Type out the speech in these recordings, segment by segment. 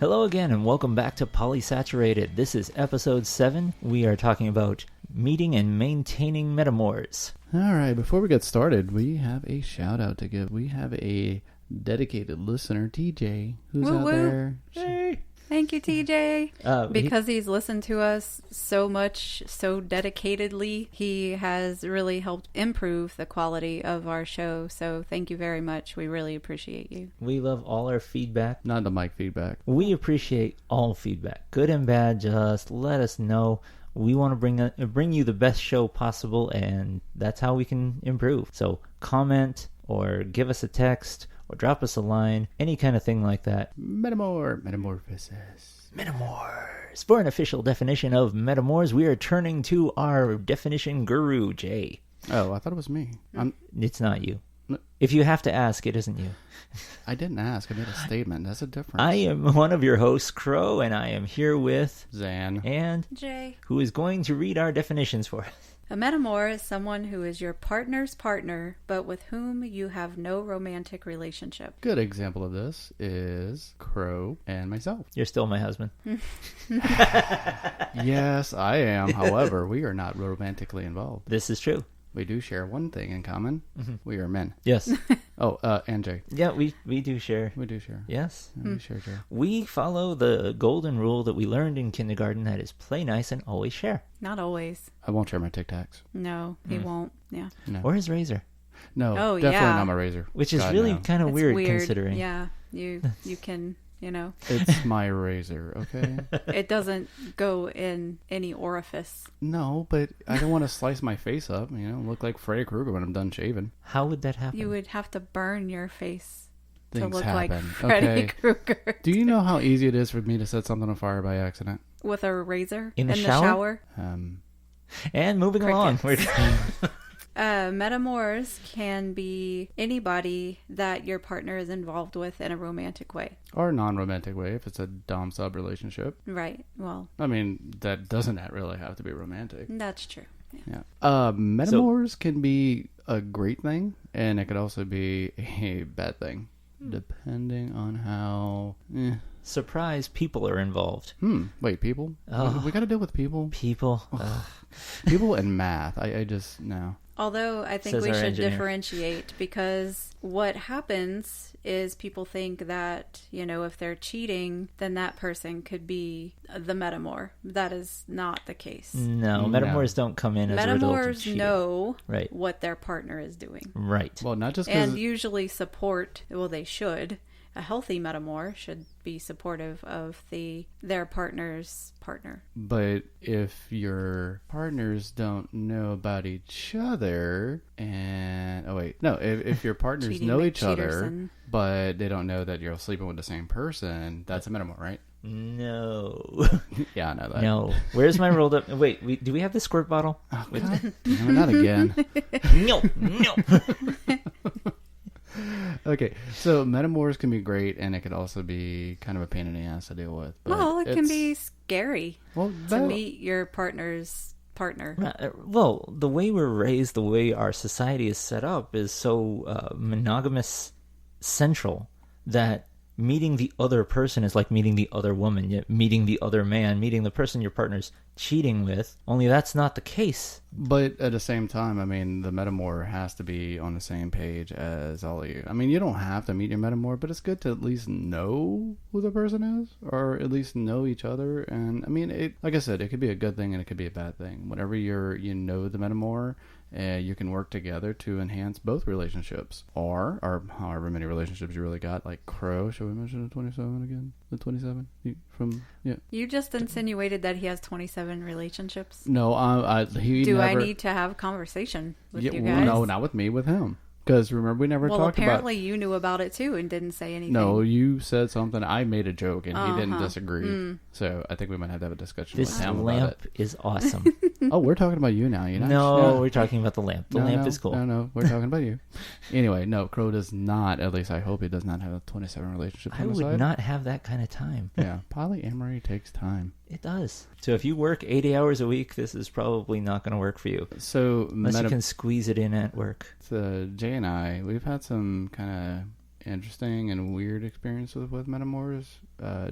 Hello again and welcome back to Polysaturated. This is episode 7. We are talking about meeting and maintaining metamours. All right, before we get started, we have a shout out to give. We have a dedicated listener, TJ, who's out there. Hey! Thank you, TJ. Because he's listened to us so much, so dedicatedly, he has really helped improve the quality of our show. So thank you very much. We really appreciate you. We love all our feedback. Not the mic feedback. We appreciate all feedback, good and bad. Just let us know. We want to bring you the best show possible, and that's how we can improve. So comment or give us a text or drop us a line, any kind of thing like that. Metamorphosis. Metamours. For an official definition of metamours, we are turning to our definition guru, Jay. Oh, I thought it was me. It's not you. If you have to ask, it isn't you. I didn't ask. I made a statement. That's a difference. I am one of your hosts, Crow, and I am here with Zan and Jay, who is going to read our definitions for us. A metamour is someone who is your partner's partner, but with whom you have no romantic relationship. Good example of this is Crow and myself. You're still my husband. Yes, I am. However, we are not romantically involved. This is true. We do share one thing in common. Mm-hmm. We are men. Yes. Oh, and Jay. Yeah, we do share. We do share. Yes. Yeah, we share, Jay. We follow the golden rule that we learned in kindergarten, that is play nice and always share. Not always. I won't share my Tic Tacs. No, he won't. Yeah. No. Or his razor. No, Oh, definitely yeah. not my razor. Which is God, really no. kind of It's weird considering. Yeah. You can, It's my razor, okay? it doesn't go in any orifice. No, but I don't want to slice my face up, look like Freddy Krueger when I'm done shaving. How would that happen? You would have to burn your face Things to look happen. like Freddy Okay. Krueger. Do you know how easy it is for me to set something on fire by accident? With a razor In the shower? And moving along. Metamours can be anybody that your partner is involved with in a romantic way. Or a non-romantic way, if it's a dom-sub relationship. Right. Well, I mean, that doesn't really have to be romantic. that's true. Yeah. Metamours can be a great thing, and it could also be a bad thing, depending on how... Surprise, people are involved. Wait, people? Oh. We got to deal with people? People. People and math. I just... No. Although I think Says we our should engineer. differentiate, because what happens is people think that, if they're cheating, then that person could be the metamour. That is not the case. No, metamours don't come in as a result of Metamours cheating. know Right. what their partner is doing. Right. Well, not just because... And usually support, well, they should. A healthy metamour should be supportive of their partner's partner. But if your partners don't know about each other and... Oh, wait. No, if your partners Cheating know make each other, Cheaterson. but they don't know that you're sleeping with the same person, that's a metamour, right? No. Yeah, I know that. No. Where's my rolled up... Wait, do we have the squirt bottle? Oh, God damn it, not again. No. Okay, so metamours can be great, and it could also be kind of a pain in the ass to deal with. But Well, it can be scary to to meet your partner's partner. Well, the way we're raised, the way our society is set up is so monogamous central that meeting the other person is like meeting the other woman, yet meeting the other man, meeting the person your partner's cheating with, only that's not the case. But at the same time, I mean, the metamour has to be on the same page as all of you. I mean, you don't have to meet your metamour, but it's good to at least know who the person is, or at least know each other. And I mean, like I said, it could be a good thing and it could be a bad thing. Whenever you know the metamour, you can work together to enhance both relationships, or however many relationships you really got. Like Crow, should we mention the 27 again? The 27 You just insinuated that he has 27 relationships. No, Do I need to have a conversation with you guys? No, not with me, with him. Because remember, we never talked about... Well, apparently you knew about it too and didn't say anything. No, you said something. I made a joke and he didn't disagree. So I think we might have to have a discussion with him about lamp it. is awesome. Oh, we're talking about you now. No, we're talking about the lamp. The lamp is cool. No, we're talking about you. Anyway, no, Crow does not, at least I hope he does not have a 27 relationship I on the would side. not have that kind of time. Yeah, polyamory takes time. It does. So if you work 80 hours a week, this is probably not going to work for you. So Unless you can squeeze it in at work. So Jay and I, we've had some kind of interesting and weird experiences with metamours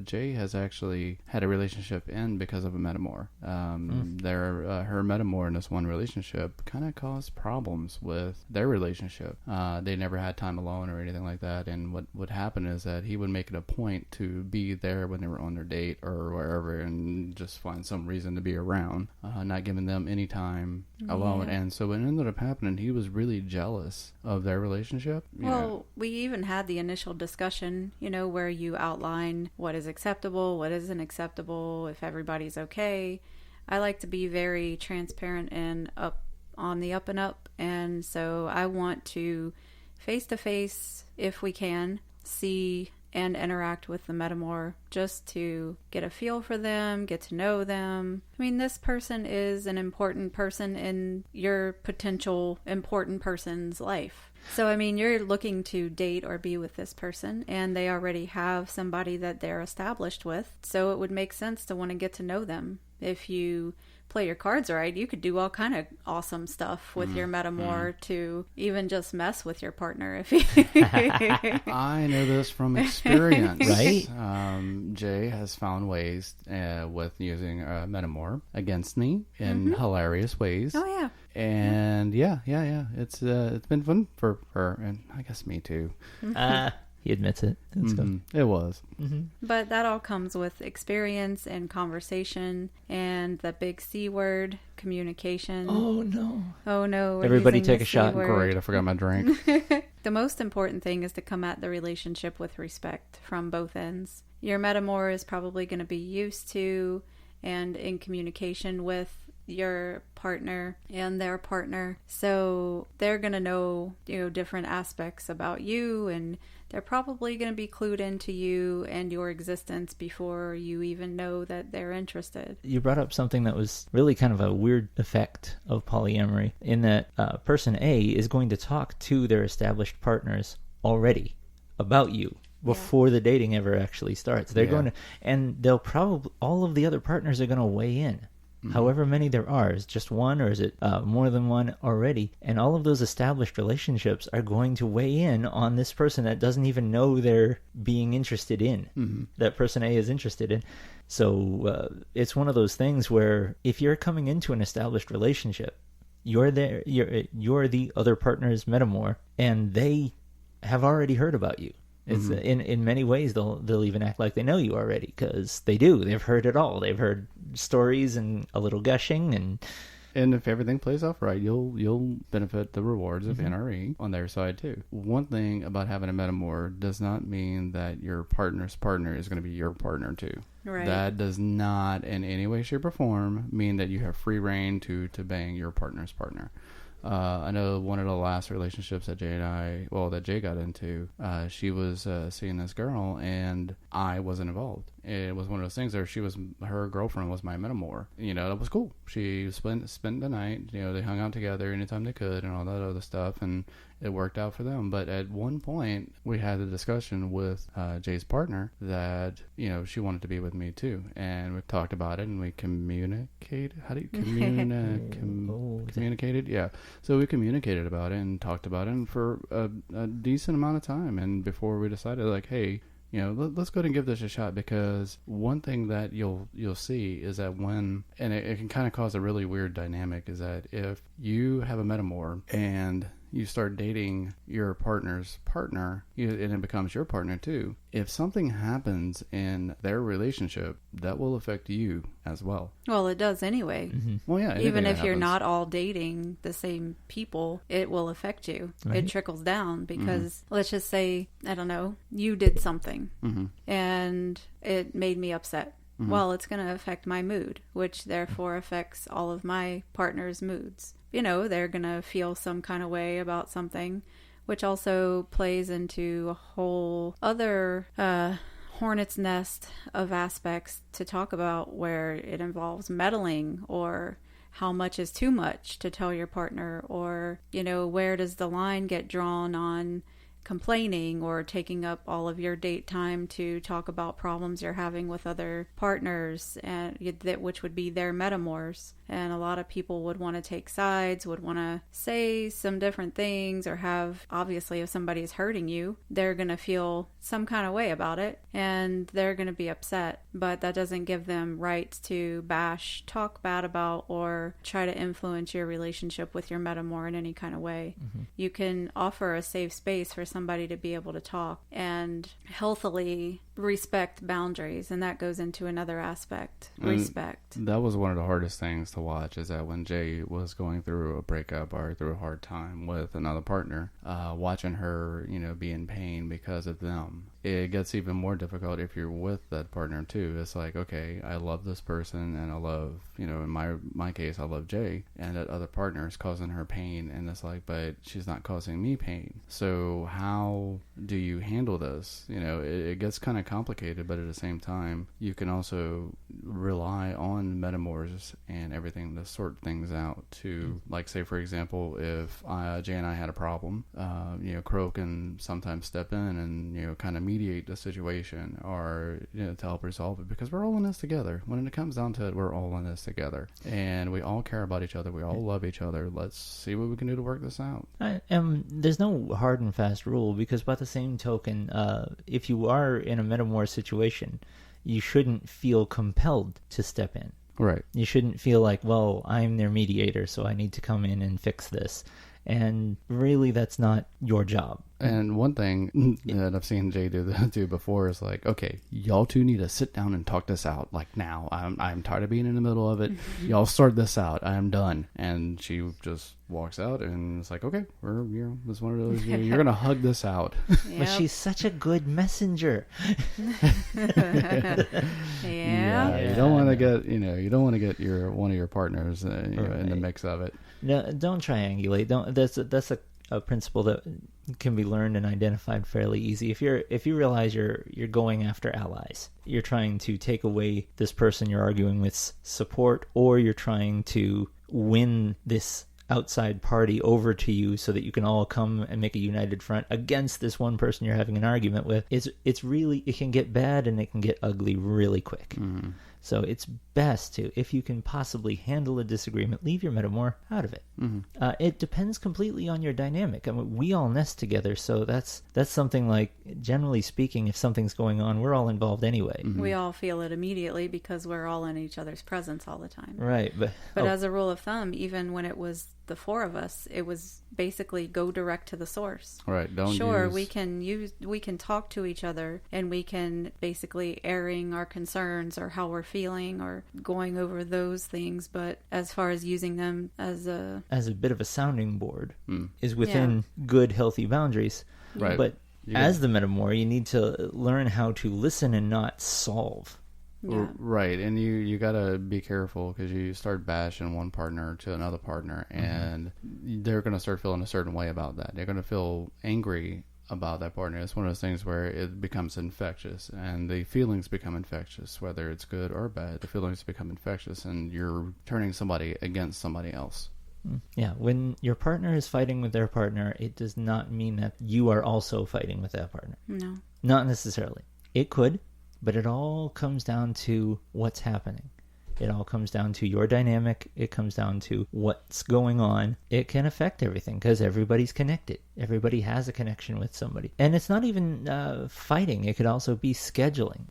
Jay has actually had a relationship end because of a metamour. Her metamour in this one relationship kind of caused problems with their relationship. They never had time alone or anything like that. And what would happen is that he would make it a point to be there when they were on their date or wherever, and just find some reason to be around, not giving them any time alone. Yeah. And so what ended up happening, he was really jealous of their relationship. Well, we even had the initial discussion, where you outline what is acceptable, what isn't acceptable, if everybody's okay. I like to be very transparent and up on the up and up. And so I want to face, if we can, see and interact with the metamour, just to get a feel for them, get to know them. I mean, this person is an important person in your potential important person's life. So, I mean, you're looking to date or be with this person, and they already have somebody that they're established with. So it would make sense to want to get to know them. If you play your cards right, you could do all kind of awesome stuff with your metamour to even just mess with your partner. If you I know this from experience. Right? Jay has found ways with using metamour against me in hilarious ways. Oh yeah. And yeah. It's been fun for her, and I guess me too. He admits it. That's good. It was. But that all comes with experience and conversation and the big C word, communication. Oh no. Oh no. we're Everybody using take the a shot. C word. Great, I forgot my drink. The most important thing is to come at the relationship with respect from both ends. Your metamour is probably going to be used to and in communication with your partner and their partner. So they're going to know, different aspects about you, and they're probably going to be clued into you and your existence before you even know that they're interested. You brought up something that was really kind of a weird effect of polyamory, in that person A is going to talk to their established partners already about you before the dating ever actually starts. They're going to, and they'll probably, all of the other partners are going to weigh in. However many there are, is just one, or is it more than one already? And all of those established relationships are going to weigh in on this person that doesn't even know they're being interested in, that person A is interested in. So it's one of those things where if you're coming into an established relationship, you're the other partner's metamour, and they have already heard about you. It's in many ways they'll even act like they know you already, because they do. They've heard it all. They've heard stories and a little gushing, and if everything plays off right, you'll benefit the rewards of NRE on their side too. One thing about having a metamour does not mean that your partner's partner is going to be your partner too. Right. That does not in any way, shape, or form mean that you have free reign to bang your partner's partner. I know one of the last relationships that Jay got into, she was seeing this girl, and I wasn't involved. It was one of those things where her girlfriend was my metamour. That was cool. She spent the night. They hung out together anytime they could, and all that other stuff, and it worked out for them. But at one point, we had a discussion with Jay's partner that she wanted to be with me too, and we talked about it, and we communicated. How do you communicated? Yeah. So we communicated about it and talked about it, and for a decent amount of time, and before we decided, like, hey, let's go ahead and give this a shot, because one thing that you'll see is that and it can kind of cause a really weird dynamic, is that if you have a metamour and you start dating your partner's partner, and it becomes your partner too, if something happens in their relationship, that will affect you as well. Well, it does anyway. Well, yeah. Even if you're not all dating the same people, it will affect you. Right. It trickles down, because let's just say, I don't know, you did something and it made me upset. Well, it's going to affect my mood, which therefore affects all of my partner's moods. They're going to feel some kind of way about something, which also plays into a whole other hornet's nest of aspects to talk about, where it involves meddling, or how much is too much to tell your partner, or, where does the line get drawn on complaining or taking up all of your date time to talk about problems you're having with other partners, and which would be their metamours. And a lot of people would want to take sides, would want to say some different things, or have, obviously, if somebody is hurting you, they're going to feel some kind of way about it, and they're going to be upset. But that doesn't give them rights to bash, talk bad about, or try to influence your relationship with your metamour in any kind of way. Mm-hmm. You can offer a safe space for somebody to be able to talk and healthily respect boundaries, and that goes into another aspect, respect. That was one of the hardest things to watch, is that when Jay was going through a breakup or through a hard time with another partner, watching her, be in pain because of them. It gets even more difficult if you're with that partner too. It's like, okay, I love this person, and I love, in my case, I love Jay, and that other partner is causing her pain, and it's like, but she's not causing me pain. So how do you handle this? It gets kind of complicated, but at the same time, you can also rely on metamours and everything to sort things out to, like, say, for example, if Jay and I had a problem, Crow can sometimes step in and, kind of mediate the situation, or, to help resolve it, because we're all in this together. When it comes down to it, we're all in this together, and we all care about each other. We all love each other. Let's see what we can do to work this out. There's no hard and fast rule, because by the same token, if you are in a metamour situation, you shouldn't feel compelled to step in. Right. You shouldn't feel like, well, I'm their mediator, so I need to come in and fix this. And really, that's not your job. And one thing that I've seen Jay do before is like, okay, y'all two need to sit down and talk this out. Like, now, I'm tired of being in the middle of it. Y'all sort this out. I'm done. And she just walks out, and it's like, okay, it's one of those, you're gonna hug this out. Yep. But she's such a good messenger. Yeah. You don't want to get, one of your partners, Right. in the mix of it. No, don't triangulate. That's a principle that can be learned and identified fairly easy. If you realize you're going after allies, you're trying to take away this person you're arguing with's support, or you're trying to win this outside party over to you so that you can all come and make a united front against this one person you're having an argument with, it's really, it can get bad and it can get ugly really quick. Mm-hmm. So it's best to, if you can possibly handle a disagreement, leave your metamour out of it. Mm-hmm. It depends completely on your dynamic. I mean, we all nest together, so that's something like, generally speaking, if something's going on, we're all involved anyway. Mm-hmm. We all feel it immediately because we're all in each other's presence all the time. Right. But as a rule of thumb, even when it was the four of us, it was basically go direct to the source. Right. We can talk to each other, and we can basically airing our concerns or how we're feeling or going over those things. But as far as using them as a bit of a sounding board is within good, healthy boundaries. Right. But as the metamour, you need to learn how to listen and not solve. Yeah. Right, and you gotta be careful, because you start bashing one partner to another partner, and they're gonna start feeling a certain way about that. They're gonna feel angry about that partner. It's one of those things where it becomes infectious, and the feelings become infectious, whether it's good or bad. The feelings become infectious, and you're turning somebody against somebody else. Yeah, when your partner is fighting with their partner, it does not mean that you are also fighting with that partner. No. Not necessarily. It could. But it all comes down to what's happening. It all comes down to your dynamic. It comes down to what's going on. It can affect everything because everybody's connected. Everybody has a connection with somebody. And it's not even fighting. It could also be scheduling.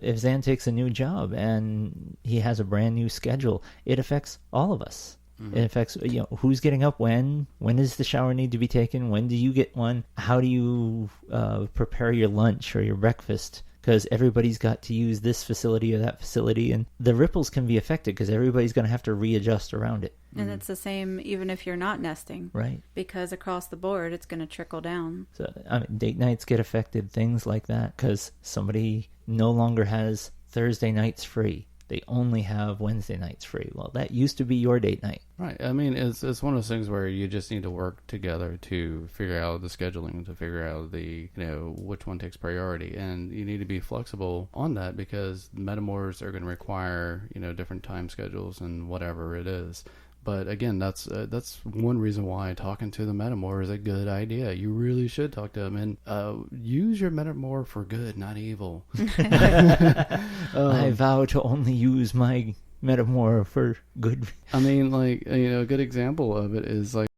If Zan takes a new job and he has a brand new schedule, it affects all of us. Mm-hmm. It affects, who's getting up when does the shower need to be taken, when do you get one, how do you prepare your lunch or your breakfast, because everybody's got to use this facility or that facility, and the ripples can be affected because everybody's going to have to readjust around it. And it's the same even if you're not nesting. Right. Because across the board, it's going to trickle down. So, date nights get affected, things like that, because somebody no longer has Thursday nights free. They only have Wednesday nights free. Well, that used to be your date night. Right. I mean, it's one of those things where you just need to work together to figure out the scheduling, to figure out the, which one takes priority. And you need to be flexible on that, because metamours are going to require, different time schedules and whatever it is. But again, that's one reason why talking to the metamour is a good idea. You really should talk to them, and use your metamour for good, not evil. I vow to only use my metamour for good. I mean, like, a good example of it is like